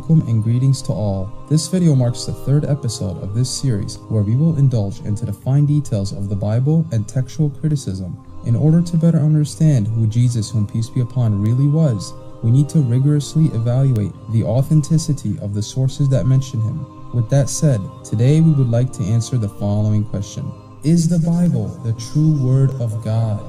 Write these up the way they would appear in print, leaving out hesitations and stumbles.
alaikum and greetings to all. This video marks the third episode of this series where we will indulge into the fine details of the Bible and textual criticism. In order to better understand who Jesus, whom peace be upon, really was, we need to rigorously evaluate the authenticity of the sources that mention him. With that said, today we would like to answer the following question. Is the Bible the true word of God?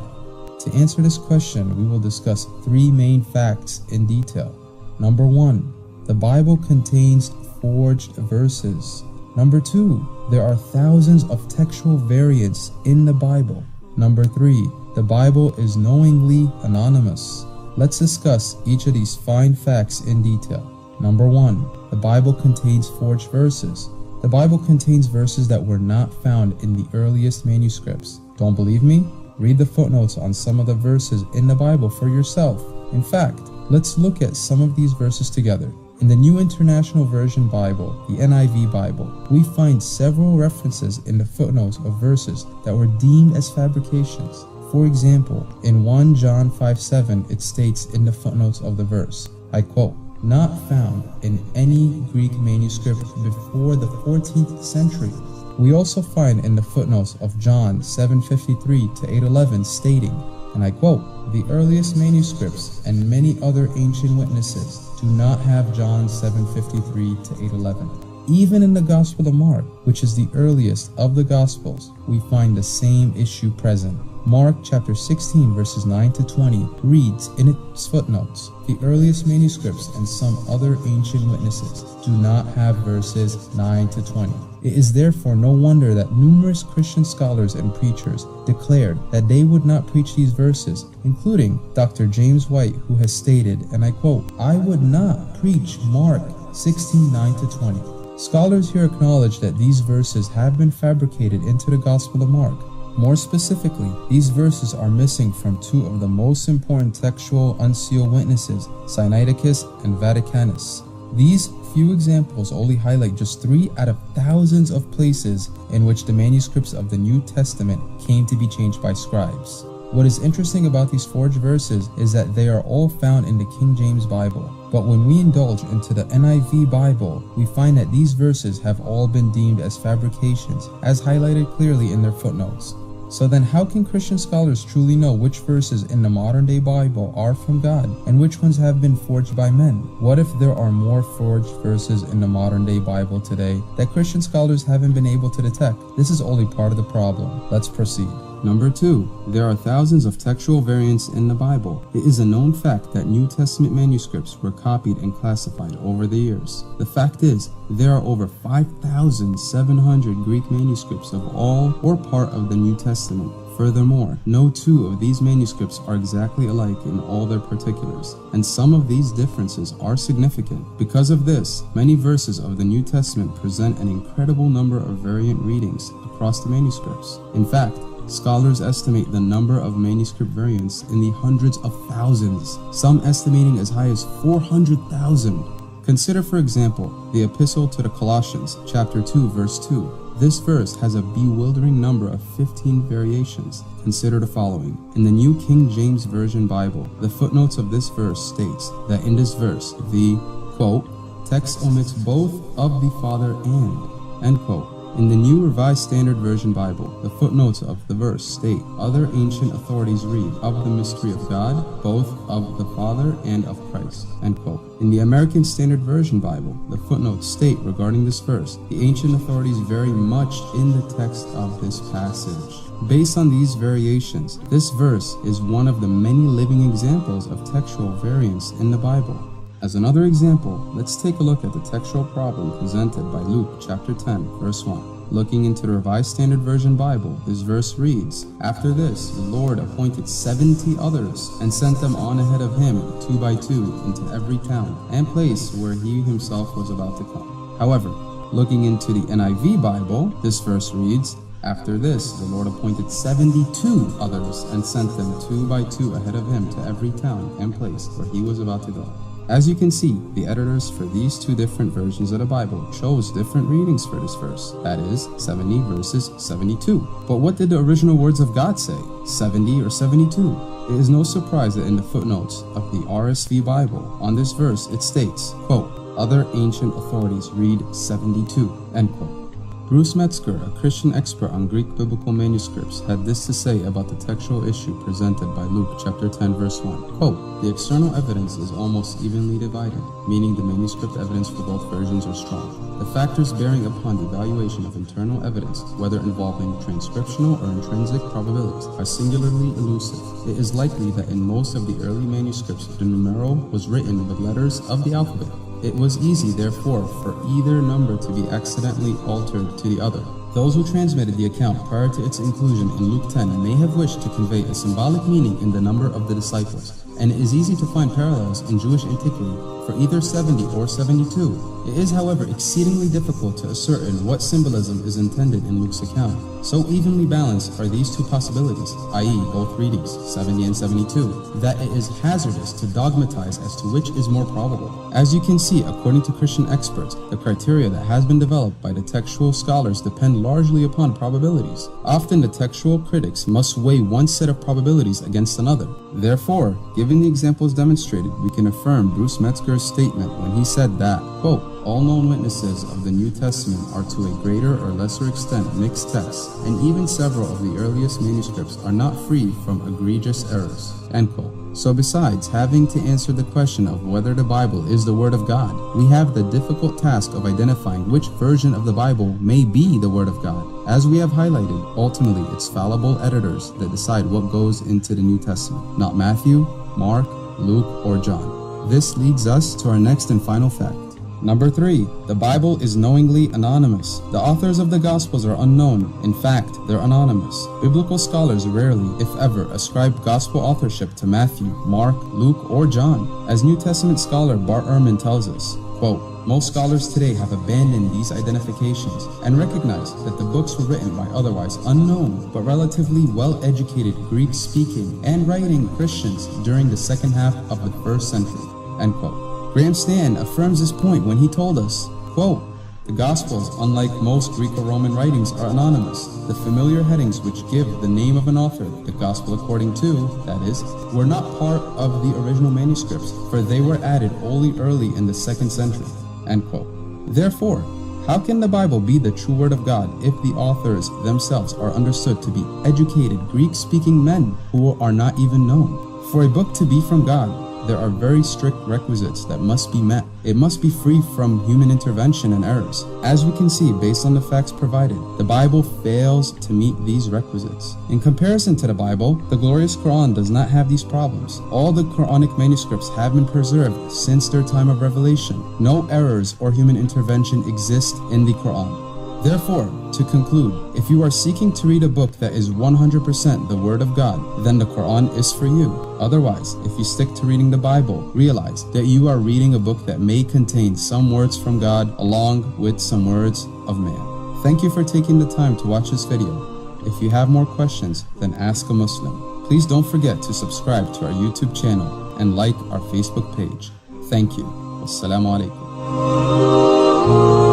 To answer this question, we will discuss three main facts in detail. Number 1, the Bible contains forged verses. Number 2, there are thousands of textual variants in the Bible. Number 3, the Bible is knowingly anonymous. Let's discuss each of these fine facts in detail. Number 1, the Bible contains forged verses. The Bible contains verses that were not found in the earliest manuscripts. Don't believe me? Read the footnotes on some of the verses in the Bible for yourself. In fact, let's look at some of these verses together. In the New International Version Bible, the NIV Bible, we find several references in the footnotes of verses that were deemed as fabrications. For example, in 1 John 5:7, it states in the footnotes of the verse, I quote, "Not found in any Greek manuscript before the 14th century." We also find in the footnotes of John 7:53 to 8:11 stating, and I quote, "The earliest manuscripts and many other ancient witnesses do not have John 7:53 to 8:11. Even in the Gospel of Mark, which is the earliest of the Gospels, we find the same issue present. Mark chapter 16 verses 9 to 20 reads in its footnotes, "The earliest manuscripts and some other ancient witnesses do not have verses 9 to 20. It is therefore no wonder that numerous Christian scholars and preachers declared that they would not preach these verses, including Dr. James White, who has stated, and I quote, "I would not preach Mark 16:9 to 20. Scholars here acknowledge that these verses have been fabricated into the Gospel of Mark. More specifically, these verses are missing from two of the most important textual unsealed witnesses, Sinaiticus and Vaticanus. These few examples only highlight just 3 out of thousands of places in which the manuscripts of the New Testament came to be changed by scribes. What is interesting about these forged verses is that they are all found in the King James Bible. But when we indulge into the NIV Bible, we find that these verses have all been deemed as fabrications, as highlighted clearly in their footnotes. So then how can Christian scholars truly know which verses in the modern day Bible are from God and which ones have been forged by men? What if there are more forged verses in the modern day Bible today that Christian scholars haven't been able to detect? This is only part of the problem. Let's proceed. Number 2, there are thousands of textual variants in the Bible. It is a known fact that New Testament manuscripts were copied and classified over the years. The fact is, there are over 5,700 Greek manuscripts of all or part of the New Testament. Furthermore, no 2 of these manuscripts are exactly alike in all their particulars, and some of these differences are significant. Because of this, many verses of the New Testament present an incredible number of variant readings across the manuscripts. In fact, scholars estimate the number of manuscript variants in the hundreds of thousands, some estimating as high as 400,000. Consider, for example, the Epistle to the Colossians, chapter 2, verse 2. This verse has a bewildering number of 15 variations. Consider the following. In the New King James Version Bible, the footnotes of this verse states that in this verse, the, quote, text omits both of the Father and, end quote. In the New Revised Standard Version Bible, the footnotes of the verse state, other ancient authorities read, of the mystery of God, both of the Father and of Christ, end quote. In the American Standard Version Bible, the footnotes state regarding this verse, the ancient authorities vary much in the text of this passage. Based on these variations, this verse is one of the many living examples of textual variants in the Bible. As another example, let's take a look at the textual problem presented by Luke chapter 10, verse 1. Looking into the Revised Standard Version Bible, this verse reads, "After this, the Lord appointed 70 others and sent them on ahead of him, 2 by 2, into every town and place where he himself was about to come." However, looking into the NIV Bible, this verse reads, "After this, the Lord appointed 72 others and sent them 2 by 2 ahead of him to every town and place where he was about to go." As you can see, the editors for these 2 different versions of the Bible chose different readings for this verse, that is, 70 versus 72. But what did the original words of God say? 70 or 72? It is no surprise that in the footnotes of the RSV Bible, on this verse it states, quote, Other ancient authorities read 72, end quote. Bruce Metzger, a Christian expert on Greek biblical manuscripts, had this to say about the textual issue presented by Luke chapter 10 verse 1. Quote, "The external evidence is almost evenly divided, meaning the manuscript evidence for both versions are strong. The factors bearing upon the evaluation of internal evidence, whether involving transcriptional or intrinsic probabilities, are singularly elusive. It is likely that in most of the early manuscripts the numeral was written with letters of the alphabet. It was easy, therefore, for either number to be accidentally altered to the other. Those who transmitted the account prior to its inclusion in Luke 10 may have wished to convey a symbolic meaning in the number of the disciples, and it is easy to find parallels in Jewish antiquity for either 70 or 72. It is, however, exceedingly difficult to ascertain what symbolism is intended in Luke's account. So evenly balanced are these two possibilities, i.e. both readings, 70 and 72, that it is hazardous to dogmatize as to which is more probable. As you can see, according to Christian experts, the criteria that has been developed by the textual scholars depend largely upon probabilities. Often the textual critics must weigh one set of probabilities against another. Therefore, given the examples demonstrated, we can affirm Bruce Metzger's statement when he said that, quote, "All known witnesses of the New Testament are to a greater or lesser extent mixed texts, and even several of the earliest manuscripts are not free from egregious errors," end quote. So besides having to answer the question of whether the Bible is the Word of God, we have the difficult task of identifying which version of the Bible may be the Word of God. As we have highlighted, ultimately it's fallible editors that decide what goes into the New Testament, not Matthew, Mark, Luke, or John. This leads us to our next and final fact. Number 3, the Bible is knowingly anonymous. The authors of the Gospels are unknown. In fact, they're anonymous. Biblical scholars rarely, if ever, ascribe Gospel authorship to Matthew, Mark, Luke, or John. As New Testament scholar Bart Ehrman tells us, quote, "Most scholars today have abandoned these identifications and recognize that the books were written by otherwise unknown but relatively well-educated Greek-speaking and writing Christians during the second half of the 1st century," end quote. Graham Stan affirms this point when he told us, quote, "The Gospels, unlike most Greek or Roman writings, are anonymous. The familiar headings which give the name of an author, the Gospel according to, that is, were not part of the original manuscripts, for they were added only early in the 2nd century," end quote. Therefore, how can the Bible be the true Word of God if the authors themselves are understood to be educated Greek-speaking men who are not even known? For a book to be from God, there are very strict requisites that must be met. It must be free from human intervention and errors. As we can see based on the facts provided, the Bible fails to meet these requisites. In comparison to the Bible, the glorious Quran does not have these problems. All the Quranic manuscripts have been preserved since their time of revelation. No errors or human intervention exist in the Quran. Therefore, to conclude, if you are seeking to read a book that is 100% the Word of God, then the Quran is for you. Otherwise, if you stick to reading the Bible, realize that you are reading a book that may contain some words from God along with some words of man. Thank you for taking the time to watch this video. If you have more questions, then ask a Muslim. Please don't forget to subscribe to our YouTube channel and like our Facebook page. Thank you. Assalamu alaikum.